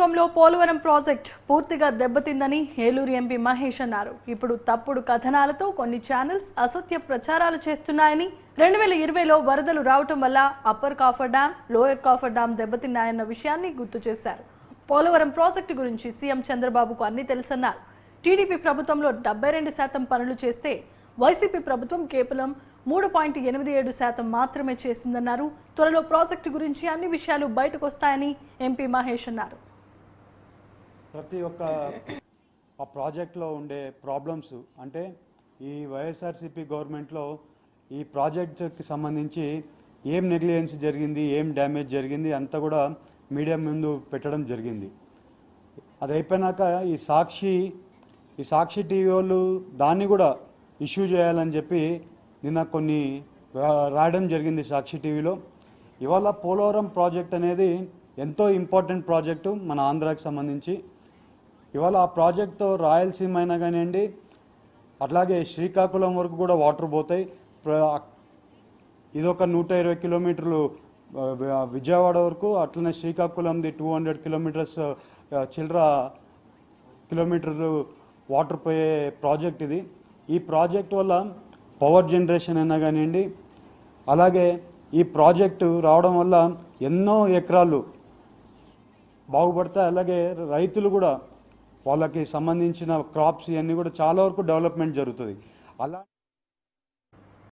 ప్రభుత్వంలో పోలవరం ప్రాజెక్ట్ పూర్తిగా దెబ్బతిందని ఏలూరు ఎంపీ మహేష్ అన్నారు. ఇప్పుడు తప్పుడు కథనాలతో కొన్ని ఛానల్స్ అసత్య ప్రచారాలు చేస్తున్నాయని, 2020లో వరదలు రావటం వల్ల upper coffer dam, lower coffer dam దెబ్బతిన్నాయన్న విషయాన్ని గుర్తు చేశారు. పోలవరం ప్రాజెక్టు గురించి సీఎం చంద్రబాబుకు అన్ని తెలుసన్నారు. టీడీపీ ప్రభుత్వంలో 72% పనులు చేస్తే వైసీపీ ప్రభుత్వం కేవలం 3.87% మాత్రమే చేసిందన్నారు. త్వరలో ప్రాజెక్టు గురించి అన్ని విషయాలు బయటకు వస్తాయని ఎంపీ మహేష్ అన్నారు. ప్రతి ఒక్క ఆ ప్రాజెక్ట్లో ఉండే ప్రాబ్లమ్స్ అంటే ఈ వైఎస్ఆర్సీపీ గవర్నమెంట్లో ఈ ప్రాజెక్టుకి సంబంధించి ఏం నెగ్లిజెన్స్ జరిగింది, ఏం డ్యామేజ్ జరిగింది అంతా కూడా మీడియా ముందు పెట్టడం జరిగింది. అది అయిపోయినాక ఈ సాక్షి టీవీ వాళ్ళు దాన్ని కూడా ఇష్యూ చేయాలని చెప్పి నిన్న కొన్ని రాయడం జరిగింది సాక్షి టీవీలో. ఇవాళ పోలవరం ప్రాజెక్ట్ అనేది ఎంతో ఇంపార్టెంట్ ప్రాజెక్టు మన ఆంధ్రాకి సంబంధించి. ఇవాళ ఆ ప్రాజెక్ట్తో రాయలసీమ అయినా కానివ్వండి, అట్లాగే శ్రీకాకుళం వరకు కూడా వాటర్ పోతాయి. ఇదొక 120 కిలోమీటర్లు విజయవాడ వరకు, అట్లనే శ్రీకాకుళంది 200 కిలోమీటర్స్ చిల్లర కిలోమీటర్లు వాటర్ పోయే ప్రాజెక్ట్ ఇది. ఈ ప్రాజెక్ట్ వల్ల పవర్ జనరేషన్ అయినా కానివ్వండి, అలాగే ఈ ప్రాజెక్టు రావడం వల్ల ఎన్నో ఎకరాలు బాగుపడతాయి. అలాగే రైతులు కూడా వాళ్ళకి సంబంధించిన క్రాప్స్ ఇవన్నీ కూడా చాలా వరకు డెవలప్మెంట్ జరుగుతుంది. అలా